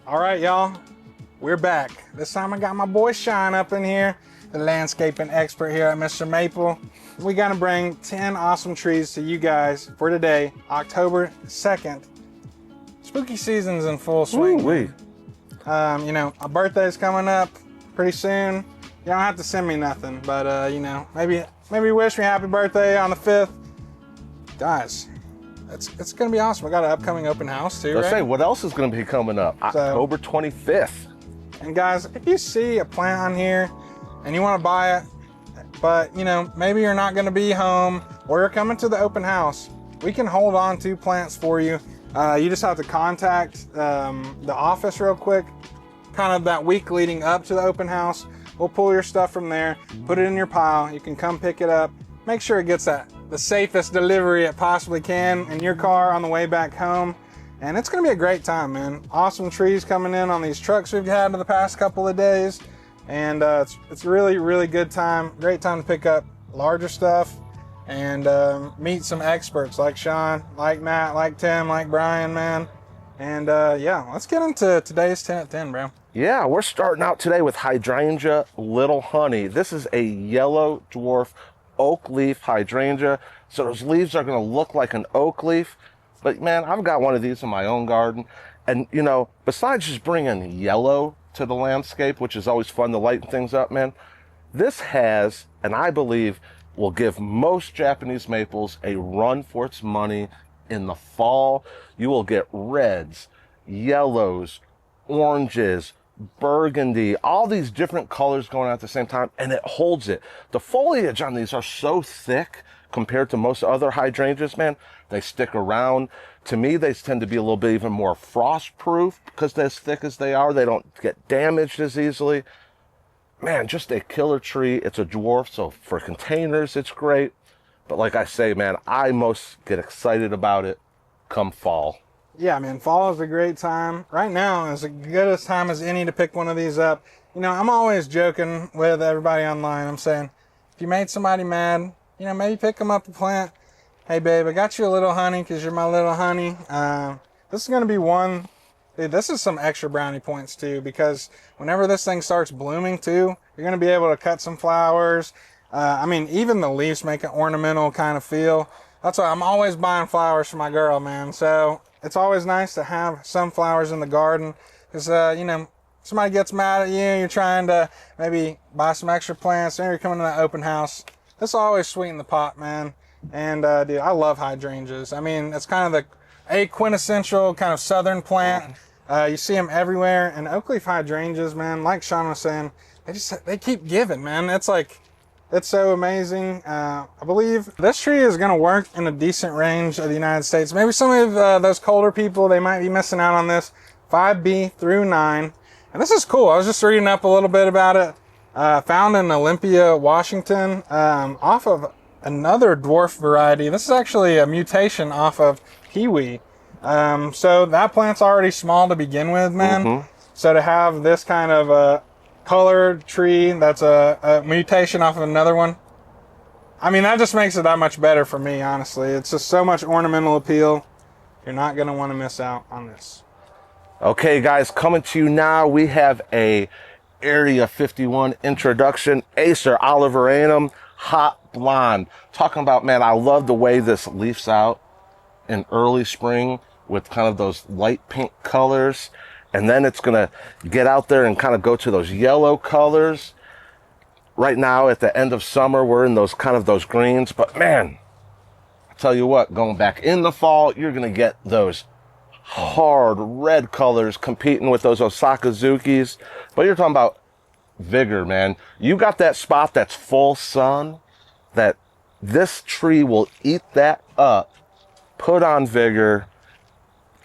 All right, y'all, we're back. This time I got my boy Shine up in here, the landscaping expert here at Mr. Maple. We gotta bring 10 awesome trees to you guys for today, October 2nd. Spooky season's in full swing. Woo-wee. You know, my birthday's coming up pretty soon. You don't have to send me nothing, but you know, maybe wish me happy birthday on the 5th. Guys, it's gonna be awesome. We got an upcoming open house too, Let's right? say, what else is going to be coming up? October 25th. And guys, if you see a plant on here and you want to buy it, but you know, maybe you're not going to be home or you're coming to the open house, we can hold on to plants for you. You just have to contact the office real quick, kind of that week leading up to the open house. We'll pull your stuff from there, put it in your pile. You can come pick it up. Make sure it gets the safest delivery it possibly can in your car on the way back home. And it's gonna be a great time, man. Awesome trees coming in on these trucks we've had in the past couple of days. And it's really, really good time. Great time to pick up larger stuff and meet some experts like Sean, like Matt, like Tim, like Brian, man. And yeah, let's get into today's 10 at 10, bro. Yeah, we're starting out today with hydrangea Little Honey. This is a yellow dwarf oak leaf hydrangea. So those leaves are going to look like an oak leaf. But man, I've got one of these in my own garden. And you know, besides just bringing yellow to the landscape, which is always fun to lighten things up, man, this has, and I believe will give most Japanese maples a run for its money in the fall. You will get reds, yellows, oranges, burgundy, all these different colors going on at the same time, and it holds it. The foliage on these are so thick compared to most other hydrangeas, man. They stick around. To me, they tend to be a little bit even more frost-proof because they're as thick as they are. They don't get damaged as easily. Man, just a killer tree. It's a dwarf, so for containers, it's great. But like I say, man, I most get excited about it come fall. Yeah, man, fall is a great time. Right now is as good a time as any to pick one of these up. You know, I'm always joking with everybody online. I'm saying, if you made somebody mad, you know, maybe pick them up a plant. Hey, babe, I got you a little honey because you're my little honey. This is going to be one. Dude, this is some extra brownie points, too, because whenever this thing starts blooming, too, you're going to be able to cut some flowers. I mean, even the leaves make an ornamental kind of feel. That's why I'm always buying flowers for my girl, man. So it's always nice to have some flowers in the garden because, you know, somebody gets mad at you, you're trying to maybe buy some extra plants, maybe you're coming to that open house. This will always sweeten the pot, man. And, dude, I love hydrangeas. I mean, it's kind of a quintessential kind of southern plant. You see them everywhere. And oak leaf hydrangeas, man, like Sean was saying, they keep giving, man. It's like, it's so amazing. I believe this tree is going to work in a decent range of the United States. Maybe some of those colder people, they might be missing out on this. 5B through 9. And this is cool. I was just reading up a little bit about it. Found in Olympia, Washington, off of another dwarf variety. This is actually a mutation off of kiwi. So that plant's already small to begin with, man. Mm-hmm. So to have this kind of colored tree that's a mutation off of another one, I mean, that just makes it that much better for me, honestly. It's just so much ornamental appeal. You're not going to want to miss out on this. Okay, guys, coming to you now, we have a Area 51 introduction, Acer oliveranum hot blonde. Talking about, man, I love the way this leafs out in early spring with kind of those light pink colors. And then it's going to get out there and kind of go to those yellow colors. Right now, at the end of summer, we're in those kind of those greens. But man, I tell you what, going back in the fall, you're going to get those hard red colors competing with those Osakazukis. But you're talking about vigor, man. You got that spot that's full sun, that this tree will eat that up, put on vigor,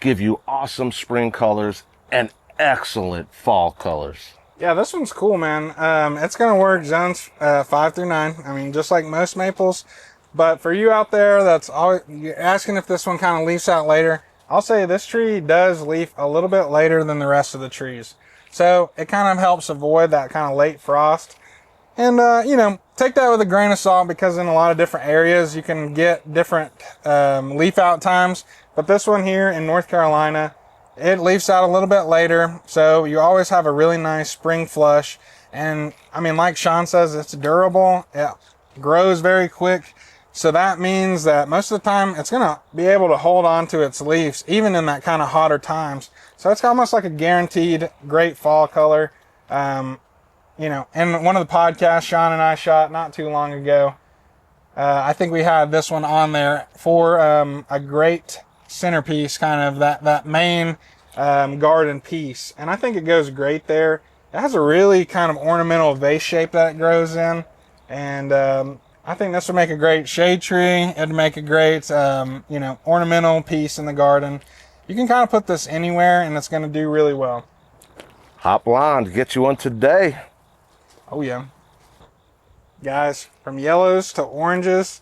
give you awesome spring colors and excellent fall colors. Yeah, this one's cool, man. It's going to work zones 5 through 9. I mean, just like most maples. But for you out there that's always you're asking if this one kind of leaves out later, I'll say this tree does leaf a little bit later than the rest of the trees. So it kind of helps avoid that kind of late frost. And, you know, take that with a grain of salt because in a lot of different areas you can get different leaf out times. But this one here in North Carolina, it leaves out a little bit later. So you always have a really nice spring flush. And I mean, like Sean says, it's durable. It grows very quick. So that means that most of the time it's going to be able to hold on to its leaves, even in that kind of hotter times. So it's almost like a guaranteed great fall color. You know, and one of the podcasts Sean and I shot not too long ago, I think we had this one on there for a great centerpiece, kind of that main garden piece. And I think it goes great there. It has a really kind of ornamental vase shape that it grows in. And I think this would make a great shade tree. It'd make a great, you know, ornamental piece in the garden. You can kind of put this anywhere and it's going to do really well. Hop Blonde, get you one today. Oh yeah. Guys, from yellows to oranges,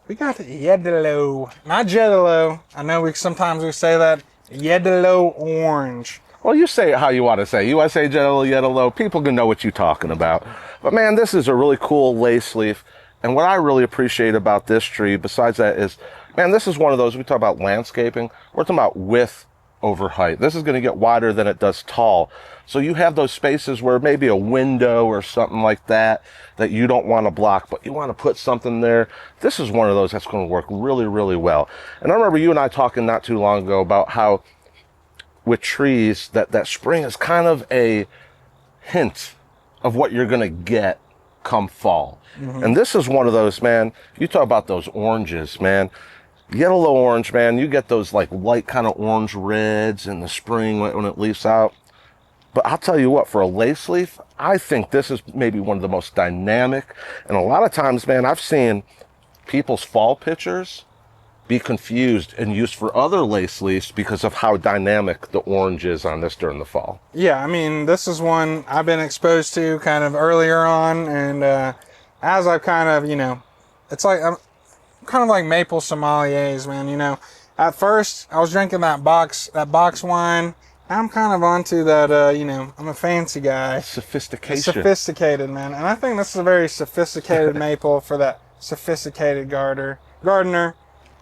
we got Jeddeloh. Not Jeddeloh. I know sometimes we say that. Jeddeloh Orange. Well, you say it how you want to say. You want to say Jeddeloh. People can know what you're talking about. But man, this is a really cool lace leaf. And what I really appreciate about this tree, besides that, is, man, this is one of those, we talk about landscaping, we're talking about width over height. This is going to get wider than it does tall. So you have those spaces where maybe a window or something like that you don't want to block, but you want to put something there. This is one of those that's going to work really, really well. And I remember you and I talking not too long ago about how with trees that spring is kind of a hint of what you're going to get come fall. Mm-hmm. And this is one of those, man. You talk about those oranges, man. Jeddeloh Orange, man. You get those like light kind of orange reds in the spring when it leaves out. But I'll tell you what, for a lace leaf, I think this is maybe one of the most dynamic. And a lot of times, man, I've seen people's fall pictures be confused and used for other lace leaves because of how dynamic the orange is on this during the fall. Yeah, I mean, this is one I've been exposed to kind of earlier on, and as I've kind of, you know, it's like I'm kind of like maple sommeliers, man. You know, at first I was drinking that box wine. Now I'm kind of onto that, you know, I'm a fancy guy. Sophisticated, man. And I think this is a very sophisticated maple for that sophisticated gardener.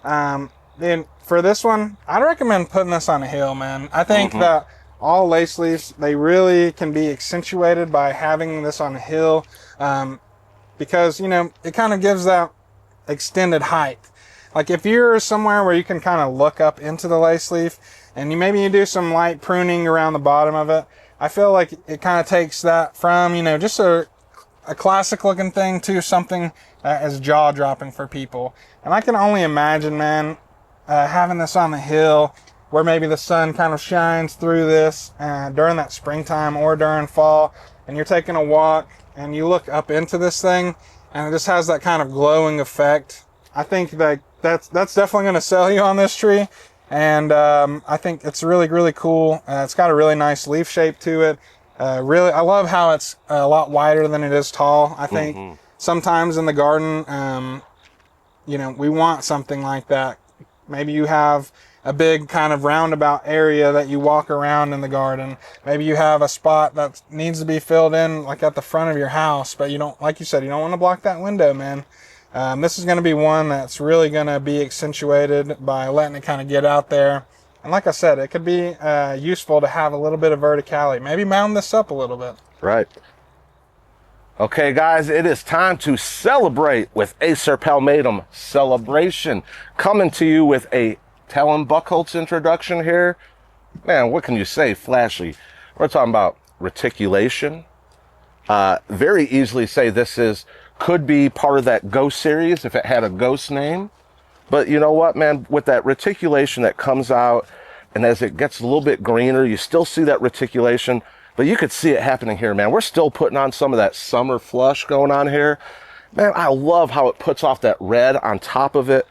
Then for this one, I'd recommend putting this on a hill, man. I think that all lace leaves, they really can be accentuated by having this on a hill, because, you know, it kind of gives that extended height. Like if you're somewhere where you can kind of look up into the lace leaf and you do some light pruning around the bottom of it, I feel like it kind of takes that from, you know, just a classic looking thing to something that is jaw dropping for people. And I can only imagine, man, having this on the hill where maybe the sun kind of shines through this during that springtime or during fall, and you're taking a walk and you look up into this thing and it just has that kind of glowing effect. I think that that's definitely going to sell you on this tree. And I think it's really, really cool. It's got a really nice leaf shape to it. Really, I love how it's a lot wider than it is tall. I think sometimes in the garden, you know, we want something like that. Maybe you have a big kind of roundabout area that you walk around in the garden. Maybe you have a spot that needs to be filled in like at the front of your house, but you don't, like you said, you don't want to block that window, man. This is going to be one that's really going to be accentuated by letting it kind of get out there. And like I said, it could be useful to have a little bit of verticality. Maybe mound this up a little bit. Right. Okay, guys, it is time to celebrate with Acer Palmatum Celebration. Coming to you with a Talon Buchholz introduction here. Man, what can you say? Flashy. We're talking about reticulation. Very easily say this could be part of that Ghost series if it had a Ghost name. But you know what, man? With that reticulation that comes out, and as it gets a little bit greener, you still see that reticulation, but you could see it happening here, man. We're still putting on some of that summer flush going on here. Man, I love how it puts off that red on top of it.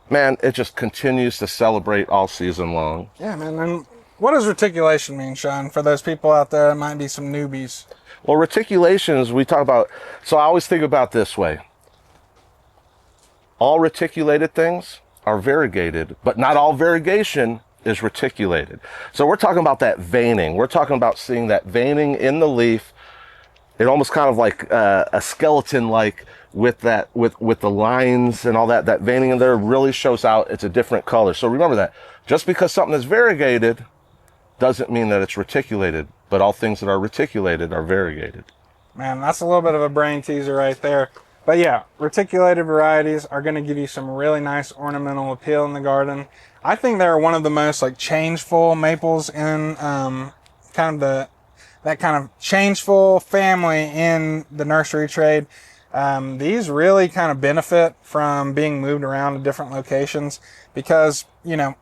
Man, it just continues to celebrate all season long. Yeah, man. And what does reticulation mean, Sean, for those people out there that might be some newbies? Well, reticulations, we talk about, so I always think about this way. All reticulated things are variegated, but not all variegation is reticulated. So we're talking about that veining. We're talking about seeing that veining in the leaf. It almost kind of like a skeleton, like with that, with the lines and all that veining in there really shows out. It's a different color. So remember that. Just because something is variegated doesn't mean that it's reticulated, but all things that are reticulated are variegated. Man, that's a little bit of a brain teaser right there. But yeah, reticulated varieties are going to give you some really nice ornamental appeal in the garden. I think they're one of the most like changeful maples in kind of that kind of changeful family in the nursery trade. These really kind of benefit from being moved around to different locations because, you know,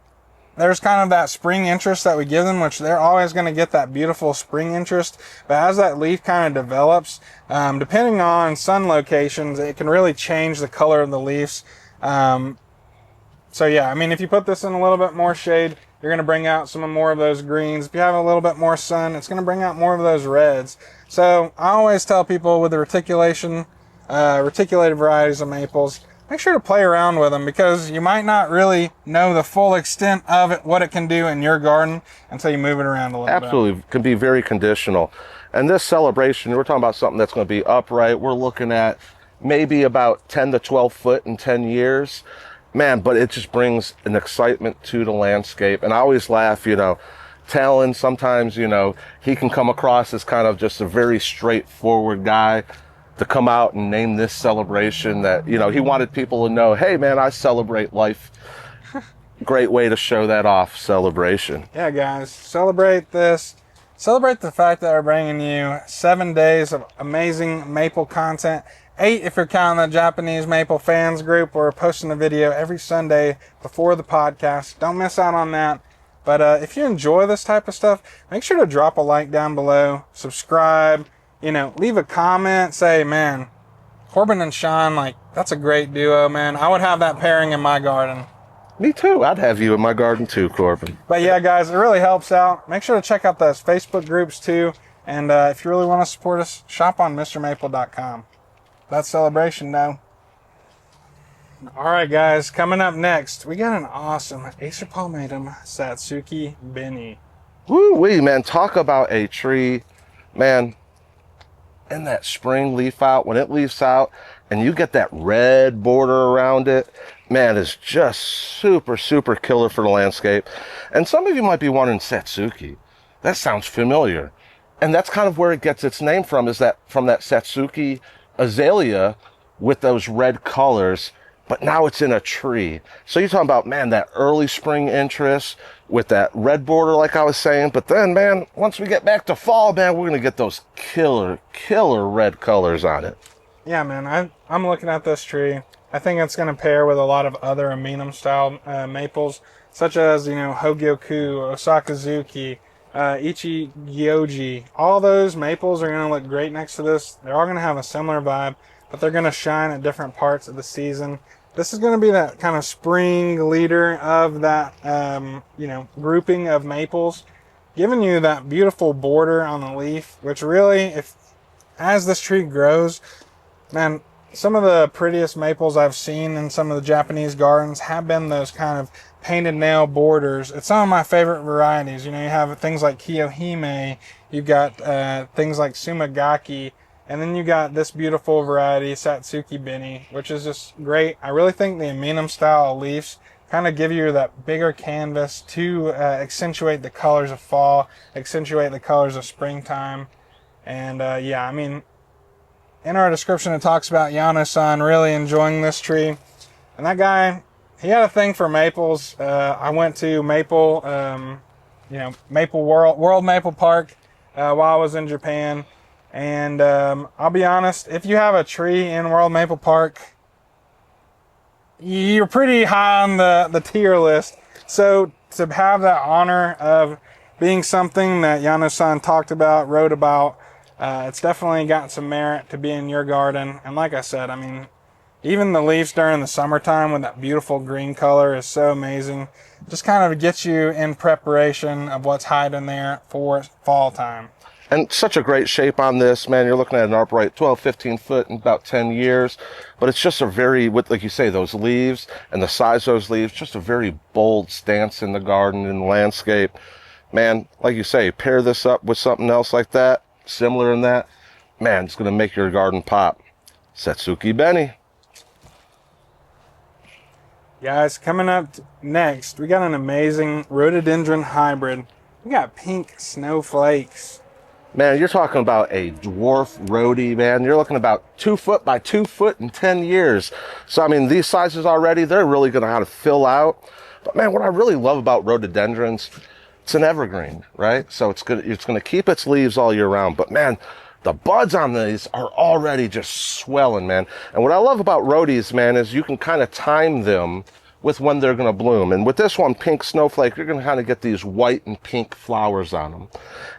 there's kind of that spring interest that we give them, which they're always going to get that beautiful spring interest. But as that leaf kind of develops, depending on sun locations, it can really change the color of the leaves. So yeah, I mean, if you put this in a little bit more shade, you're going to bring out some more of those greens. If you have a little bit more sun, it's going to bring out more of those reds. So I always tell people with the reticulated varieties of maples, make sure to play around with them because you might not really know the full extent of it, what it can do in your garden until you move it around a little bit. Absolutely, can be very conditional. And this celebration, we're talking about something that's going to be upright. We're looking at maybe about 10 to 12 foot in 10 years. Man, but it just brings an excitement to the landscape. And I always laugh, you know, Talon, sometimes, you know, he can come across as kind of just a very straightforward guy. To come out and name this celebration that, you know, he wanted people to know, hey man, I celebrate life. Great way to show that off, celebration. Yeah, guys, celebrate this. Celebrate the fact that we're bringing you 7 days of amazing maple content. 8 if you're counting the Japanese maple fans group. We're posting a video every Sunday before the podcast. Don't miss out on that. But if you enjoy this type of stuff, make sure to drop a like down below, subscribe, you know, leave a comment, say, man, Corbin and Sean, like, that's a great duo, man. I would have that pairing in my garden. Me too. I'd have you in my garden too, Corbin. But yeah, guys, it really helps out. Make sure to check out those Facebook groups too. And if you really want to support us, shop on MrMaple.com. That's celebration now. All right, guys, coming up next, we got an awesome Acer palmatum Satsuki Beni. Woo-wee, man. Talk about a tree, man. And that spring leaf out, when it leaves out and you get that red border around it, man, it's just super, super killer for the landscape. And some of you might be wondering, Satsuki, that sounds familiar. And that's kind of where it gets its name from, is that from that Satsuki azalea with those red colors, but now it's in a tree. So you're talking about, man, that early spring interest with that red border, like I was saying. But then, man, once we get back to fall, man, we're going to get those killer red colors on it. Yeah, man, I'm looking at this tree. I think it's going to pair with a lot of other Aminum style maples, such as, you know, Hogyoku, Osakazuki, Ichi-gyoji. All those maples are going to look great next to this. They're all going to have a similar vibe, but they're going to shine at different parts of the season. This is going to be that kind of spring leader of that, you know, grouping of maples, giving you that beautiful border on the leaf, which really, as this tree grows, man, some of the prettiest maples I've seen in some of the Japanese gardens have been those kind of painted nail borders. It's some of my favorite varieties. You know, you have things like Kiyohime, you've got things like Sumagaki, and then you got this beautiful variety, Satsuki Beni, which is just great. I really think the Aminum style leaves kind of give you that bigger canvas to accentuate the colors of fall, accentuate the colors of springtime. And yeah, I mean, in our description it talks about Yano-san really enjoying this tree. And that guy, he had a thing for maples. I went to Maple, you know, Maple World Maple Park while I was in Japan. And I'll be honest, if you have a tree in World Maple Park, you're pretty high on the tier list. So to have that honor of being something that Yano-san talked about, wrote about, it's definitely got some merit to be in your garden. And like I said, I mean, even the leaves during the summertime with that beautiful green color is so amazing. Just kind of gets you in preparation of what's hiding there for fall time. And such a great shape on this, man. You're looking at an upright 12, 15 foot in about 10 years. But it's just a very, like you say, those leaves and the size of those leaves, just a very bold stance in the garden and the landscape. Man, like you say, pair this up with something else like that, similar in that, man, it's going to make your garden pop. Satsuki Beni. Guys, coming up next, we got an amazing rhododendron hybrid. We got pink snowflakes. Man, you're talking about a dwarf rhodey, man. You're looking about 2 foot by 2 foot in 10 years. So, I mean, these sizes already, they're really going to have to fill out. But, man, what I really love about rhododendrons, it's an evergreen, right? So it's going to keep its leaves all year round. But, man, the buds on these are already just swelling, man. And what I love about rhodies, man, is you can kind of time them with when they're going to bloom. And with this one, Pink Snowflake, you're going to kind of get these white and pink flowers on them.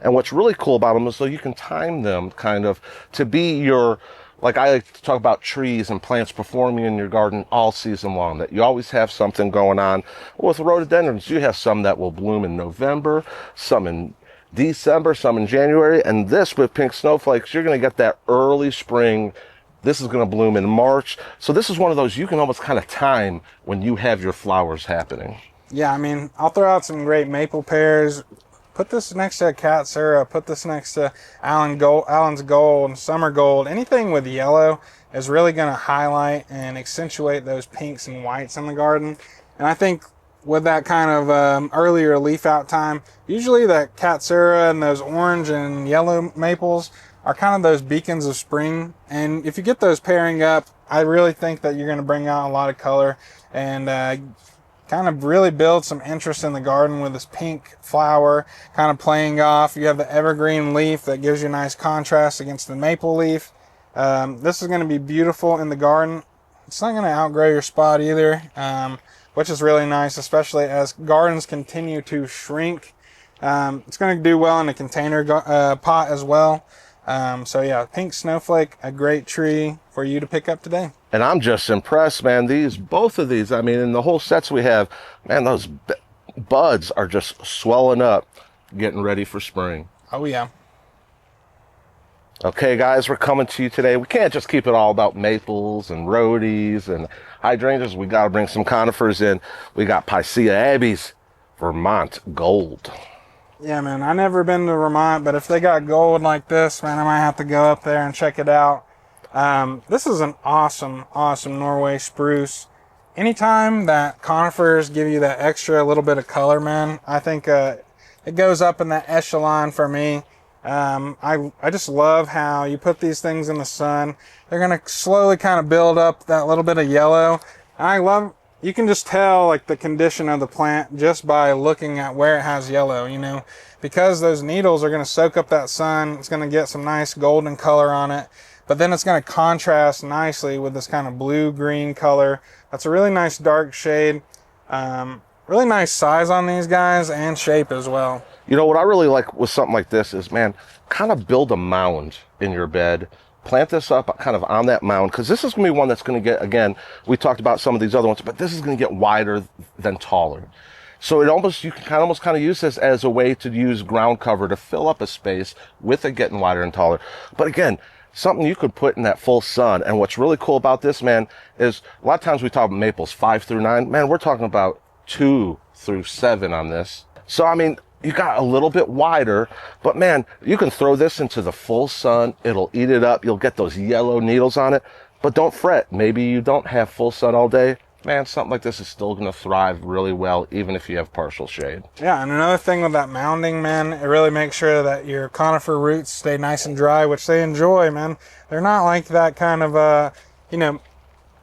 And what's really cool about them is so you can time them kind of to be your, like I like to talk about trees and plants performing in your garden all season long, that you always have something going on. With rhododendrons, you have some that will bloom in November, some in December, some in January. And this with Pink Snowflakes, you're going to get that early spring. This is going to bloom in March. So this is one of those you can almost kind of time when you have your flowers happening. Yeah, I mean, I'll throw out some great maple pears. Put this next to Katsura. Put this next to Allen's Gold, Summer Gold. Anything with yellow is really going to highlight and accentuate those pinks and whites in the garden. And I think with that kind of earlier leaf out time, usually that Katsura and those orange and yellow maples are kind of those beacons of spring. And if you get those pairing up, I really think that you're going to bring out a lot of color and kind of really build some interest in the garden with this pink flower kind of playing off. You have the evergreen leaf that gives you a nice contrast against the maple leaf. This is going to be beautiful in the garden. It's not going to outgrow your spot either, which is really nice, especially as gardens continue to shrink. It's going to do well in a container pot as well. So yeah, Pink Snowflake, a great tree for you to pick up today. And I'm just impressed, man. Both of these, I mean, in the whole sets we have, man, those buds are just swelling up, getting ready for spring. Oh yeah. Okay, guys, we're coming to you today. We can't just keep it all about maples and rhodies and hydrangeas. We got to bring some conifers in. We got Picea Abbey's Vermont Gold. Yeah, man, I've never been to Vermont, but if they got gold like this, man, I might have to go up there and check it out. This is an awesome, awesome Norway spruce. Anytime that conifers give you that extra little bit of color, man, I think it goes up in that echelon for me. I just love how you put these things in the sun. They're going to slowly kind of build up that little bit of yellow. You can just tell like the condition of the plant just by looking at where it has yellow, you know, because those needles are going to soak up that sun. It's going to get some nice golden color on it, but then it's going to contrast nicely with this kind of blue-green color. That's a really nice dark shade. Really nice size on these guys and shape as well. You know, what I really like with something like this is, man, kind of build a mound in your bed. Plant this up kind of on that mound, because this is going to be one that's going to get, again, we talked about some of these other ones, but this is going to get wider than taller. So you can almost use this as a way to use ground cover to fill up a space with it getting wider and taller. But again, something you could put in that full sun. And what's really cool about this, man, is a lot of times we talk about maples 5 through 9. Man, we're talking about 2 through 7 on this. So, I mean, you got a little bit wider, but man, you can throw this into the full sun. It'll eat it up. You'll get those yellow needles on it, but don't fret. Maybe you don't have full sun all day. Man, something like this is still going to thrive really well, even if you have partial shade. Yeah, and another thing with that mounding, man, it really makes sure that your conifer roots stay nice and dry, which they enjoy, man. They're not like that kind of,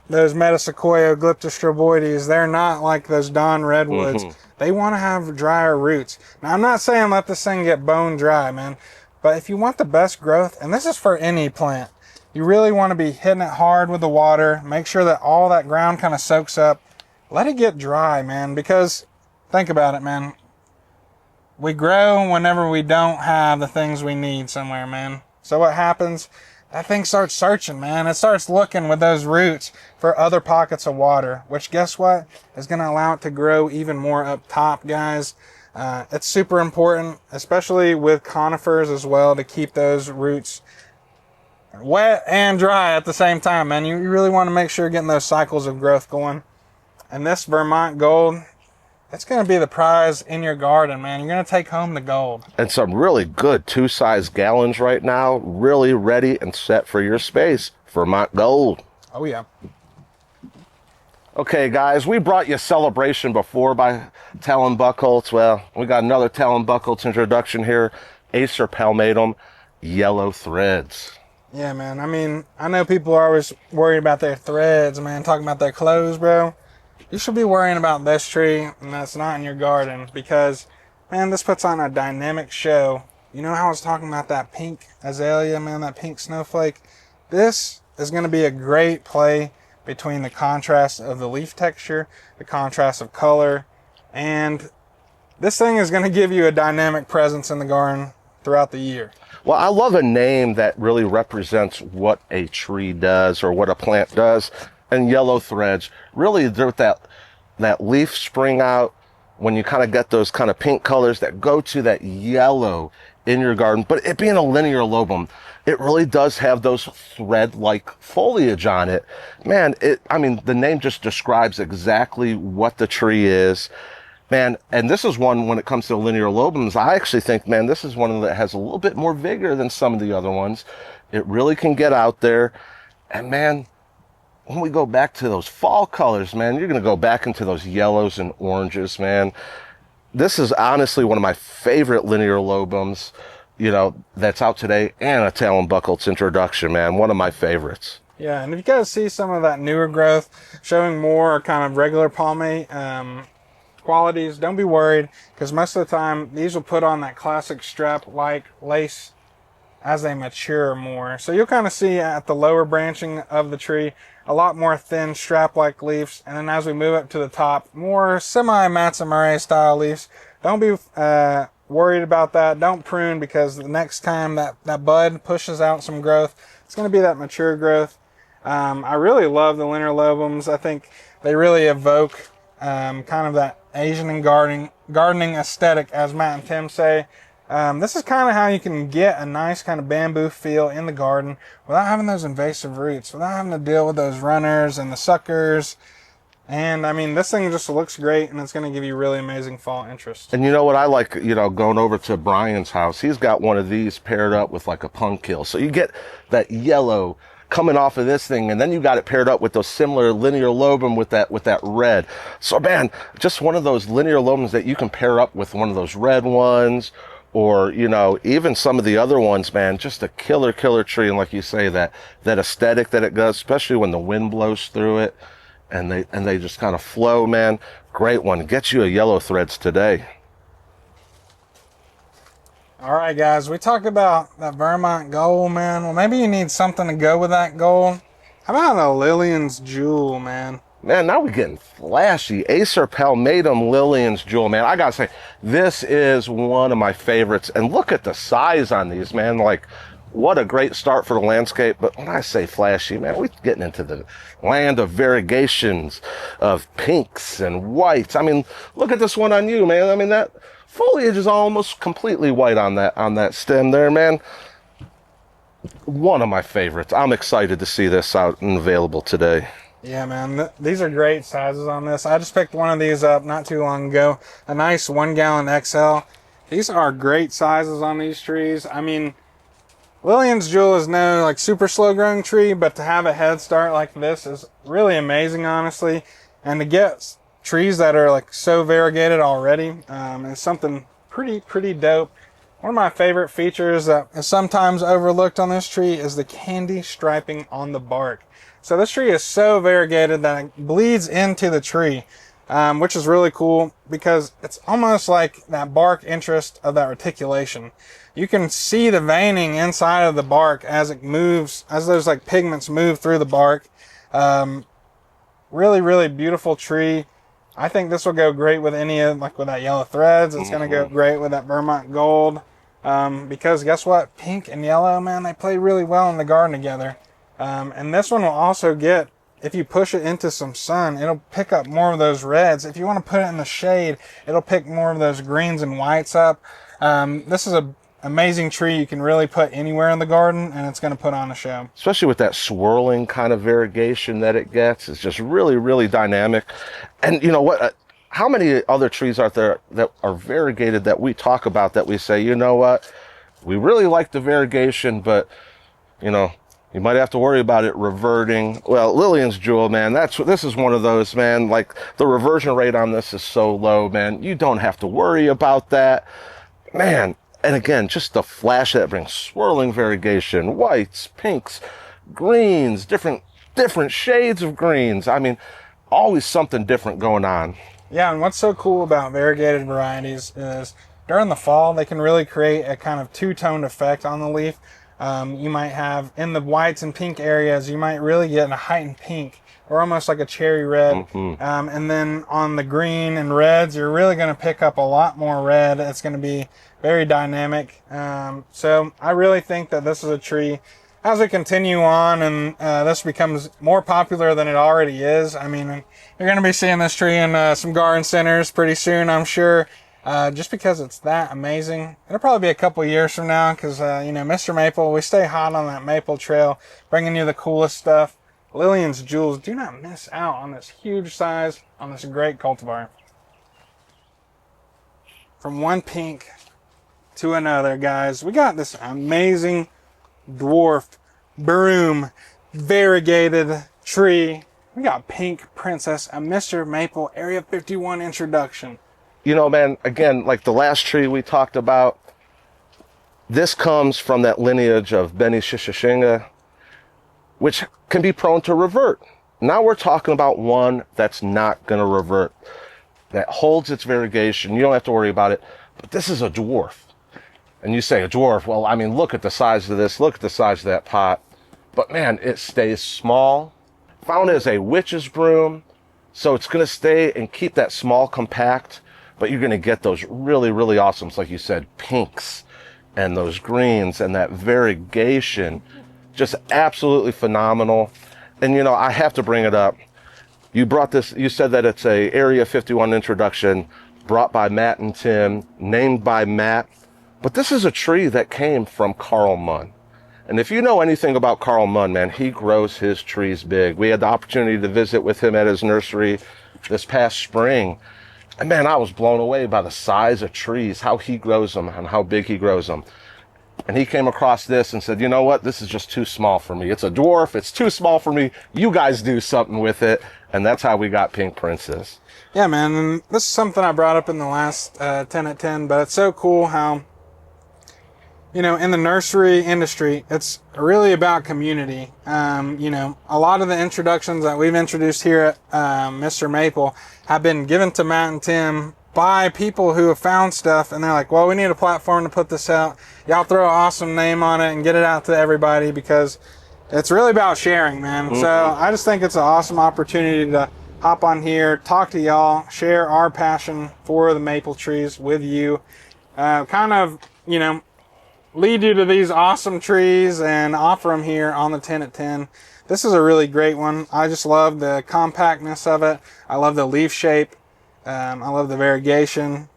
those Metasequoia glyptostroboides. They're not like those Don redwoods. Mm-hmm. They want to have drier roots. Now, I'm not saying let this thing get bone dry, man, but if you want the best growth, and this is for any plant, you really want to be hitting it hard with the water. Make sure that all that ground kind of soaks up. Let it get dry, man, because think about it, man. We grow whenever we don't have the things we need somewhere, man. So what happens? That thing starts searching, man. It starts looking with those roots for other pockets of water, which guess what? Is going to allow it to grow even more up top, guys. It's super important, especially with conifers as well, to keep those roots wet and dry at the same time, man. You really want to make sure you're getting those cycles of growth going. And this Vermont Gold, it's going to be the prize in your garden, man. You're going to take home the gold. And some really good 2-size gallons right now, really ready and set for your space. Vermont Gold. Oh, yeah. Okay, guys, we brought you Celebration before by Talon Buckholz. Well, we got another Talon Buckholz introduction here. Acer palmatum, yellow threads. Yeah, man. I mean, I know people are always worried about their threads, man, talking about their clothes, bro. You should be worrying about this tree, and that's not in your garden, because, man, this puts on a dynamic show. You know how I was talking about that pink azalea, man, that pink snowflake? This is going to be a great play between the contrast of the leaf texture, the contrast of color, and this thing is going to give you a dynamic presence in the garden throughout the year. Well, I love a name that really represents what a tree does or what a plant does. And yellow threads, really that leaf spring out when you kind of get those kind of pink colors that go to that yellow in your garden. But it being a linear lobum, it really does have those thread-like foliage on it. Man, the name just describes exactly what the tree is. Man, and this is one, when it comes to linear lobums, I actually think, man, this is one that has a little bit more vigor than some of the other ones. It really can get out there. And man, when we go back to those fall colors, man, you're going to go back into those yellows and oranges, man. This is honestly one of my favorite linear lobums, that's out today, and a Talon Buckholz introduction, man. One of my favorites. Yeah, and if you guys see some of that newer growth showing more kind of regular palmate qualities, don't be worried, because most of the time these will put on that classic strap-like lace as they mature more. So you'll kind of see at the lower branching of the tree a lot more thin strap-like leaves, and then as we move up to the top, more semi-Matsumae style leaves. Don't be worried about that. Don't prune, because the next time that bud pushes out some growth, it's going to be that mature growth. I really love the linear lobums. I think they really evoke kind of that Asian and gardening aesthetic, as Matt and Tim say. This is kind of how you can get a nice kind of bamboo feel in the garden without having those invasive roots, without having to deal with those runners and the suckers. And I mean, this thing just looks great, and it's going to give you really amazing fall interest. And you know what I like, going over to Brian's house, he's got one of these paired up with like a pumpkin. So you get that yellow coming off of this thing, and then you got it paired up with those similar linear lobum with that red. So man, just one of those linear lobums that you can pair up with one of those red ones, or even some of the other ones, man. Just a killer tree. And like you say, that aesthetic that it does, especially when the wind blows through it and they just kind of flow, man. Great one. Get you a yellow threads today. All right, guys, we talked about that Vermont Gold, man. Well, maybe you need something to go with that gold. How about a Lillian's Jewel, man? Man, now we're getting flashy. Acer palmatum Lillian's Jewel, man. I gotta say, this is one of my favorites. And look at the size on these, man. Like, what a great start for the landscape. But when I say flashy, man, we're getting into the land of variegations, of pinks and whites. I mean, look at this one on you, man. I mean, that foliage is almost completely white on that stem there, man. One of my favorites. I'm excited to see this out and available today. Yeah, man, these are great sizes on this. I just picked one of these up not too long ago. A nice 1 gallon XL. These are great sizes on these trees. I mean, Lillian's Jewel is no super slow growing tree, but to have a head start like this is really amazing, honestly. And to get trees that are so variegated already is something pretty dope. One of my favorite features that is sometimes overlooked on this tree is the candy striping on the bark. So this tree is so variegated that it bleeds into the tree, which is really cool because it's almost like that bark interest of that reticulation. You can see the veining inside of the bark as it moves, as those pigments move through the bark. Really beautiful tree. I think this will go great with any of, with that yellow threads. It's going to go great with that Vermont Gold. Because guess what? Pink and yellow, man, they play really well in the garden together. And this one will also get, if you push it into some sun, it'll pick up more of those reds. If you want to put it in the shade, it'll pick more of those greens and whites up. This is an amazing tree you can really put anywhere in the garden, and it's going to put on a show. Especially with that swirling kind of variegation that it gets. It's just really dynamic. And you know what? How many other trees are there that are variegated that we talk about that we say, you know what? We really like the variegation, but, You might have to worry about it reverting. Well, Lillian's Jewel, man, this is one of those, man, like the reversion rate on this is so low, man. You don't have to worry about that. Man, and again, just the flash that brings swirling variegation, whites, pinks, greens, different shades of greens. I mean, always something different going on. Yeah, and what's so cool about variegated varieties is during the fall, they can really create a kind of two-toned effect on the leaf. You might have, in the whites and pink areas, you might really get a heightened pink or almost like a cherry red. And then on the green and reds, you're really going to pick up a lot more red. It's going to be very dynamic. So I really think that this is a tree, as we continue on and this becomes more popular than it already is. I mean, you're going to be seeing this tree in some garden centers pretty soon, I'm sure. Just because it's that amazing. It'll probably be a couple years from now because, you know, Mr. Maple, we stay hot on that maple trail, bringing you the coolest stuff. Lillian's Jewels, do not miss out on this huge size, on this great cultivar. From one pink to another, guys, we got this amazing dwarfed, broom, variegated tree. We got Pink Princess, a Mr. Maple Area 51 introduction. You know, man, again, like the last tree we talked about, this comes from that lineage of Beni Shishashinga, which can be prone to revert. Now we're talking about one that's not going to revert, that holds its variegation. You don't have to worry about it. But this is a dwarf. And you say a dwarf, well, I mean, look at the size of this, look at the size of that pot. But man, it stays small. Found as a witch's broom, so it's going to stay and keep that small compact. But you're going to get those really, really awesomes, like you said, pinks and those greens and that variegation. Just absolutely phenomenal. And, you know, I have to bring it up. You brought this, you said that it's a Area 51 introduction brought by Matt and Tim, named by Matt. But this is a tree that came from Carl Munn. And if you know anything about Carl Munn, man, he grows his trees big. We had the opportunity to visit with him at his nursery this past spring. And man, I was blown away by the size of trees, how he grows them and how big he grows them. And he came across this and said, you know what? This is just too small for me. It's a dwarf. It's too small for me. You guys do something with it. And that's how we got Pink Princess. Yeah, man. And this is something I brought up in the last 10 at 10, but it's so cool how, you know, in the nursery industry, it's really about community. You know, a lot of the introductions that we've introduced here at Mr. Maple have been given to Matt and Tim by people who have found stuff, and they're like, well, we need a platform to put this out. Y'all throw an awesome name on it and get it out to everybody, because it's really about sharing, man. So I just think it's an awesome opportunity to hop on here, talk to y'all, share our passion for the maple trees with you. Kind of, you know, lead you to these awesome trees and offer them here on the 10 at 10. This is a really great one. I just love the compactness of it. I love the leaf shape. I love the variegation.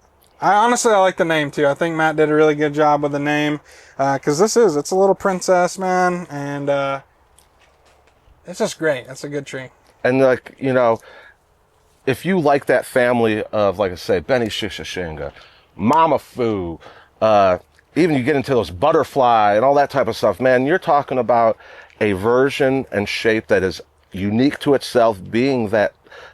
I like the name too. I think Matt did a really good job with the name, because it's a little princess, man, and it's just great. It's a good tree. And like, you know, if you like that family of, like I say, Beni Shishashinga, Mama Fu, even you get into those butterfly and all that type of stuff, man, you're talking about a version and shape that is unique to itself, being that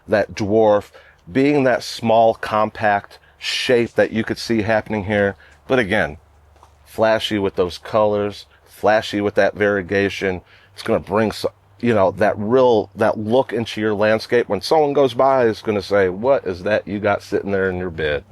dwarf, being that small, compact shape that you could see happening here. But again, flashy with those colors, flashy with that variegation. It's going to bring, you know, that look into your landscape. When someone goes by, it's going to say, what is that you got sitting there in your bed?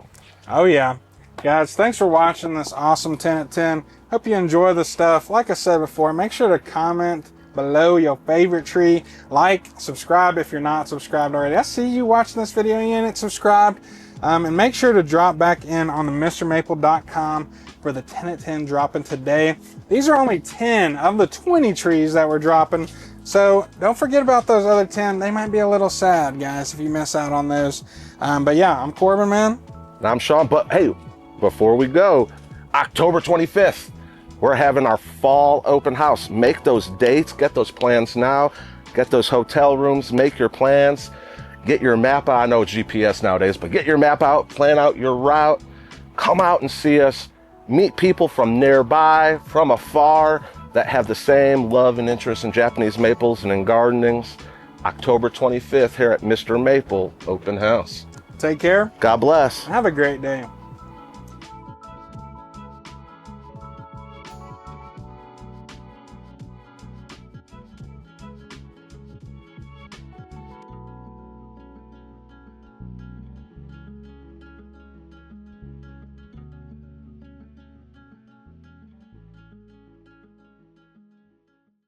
Oh, yeah. Guys, thanks for watching this awesome 10 at 10. Hope you enjoy the stuff. Like I said before, make sure to comment below your favorite tree. Like, subscribe if you're not subscribed already. I see you watching this video and you ain't subscribed. And make sure to drop back in on the MrMaple.com for the 10 at 10 dropping today. These are only 10 of the 20 trees that we're dropping. So don't forget about those other 10. They might be a little sad, guys, if you miss out on those. But yeah, I'm Corbin, man. And I'm Sean. But hey, before we go, October 25th, we're having our fall open house. Make those dates, get those plans now, get those hotel rooms, make your plans, get your map out. I know it's GPS nowadays, but get your map out, plan out your route, come out and see us, meet people from nearby, from afar, that have the same love and interest in Japanese maples and in gardenings. October 25th here at Mr. Maple Open House. Take care. God bless. Have a great day.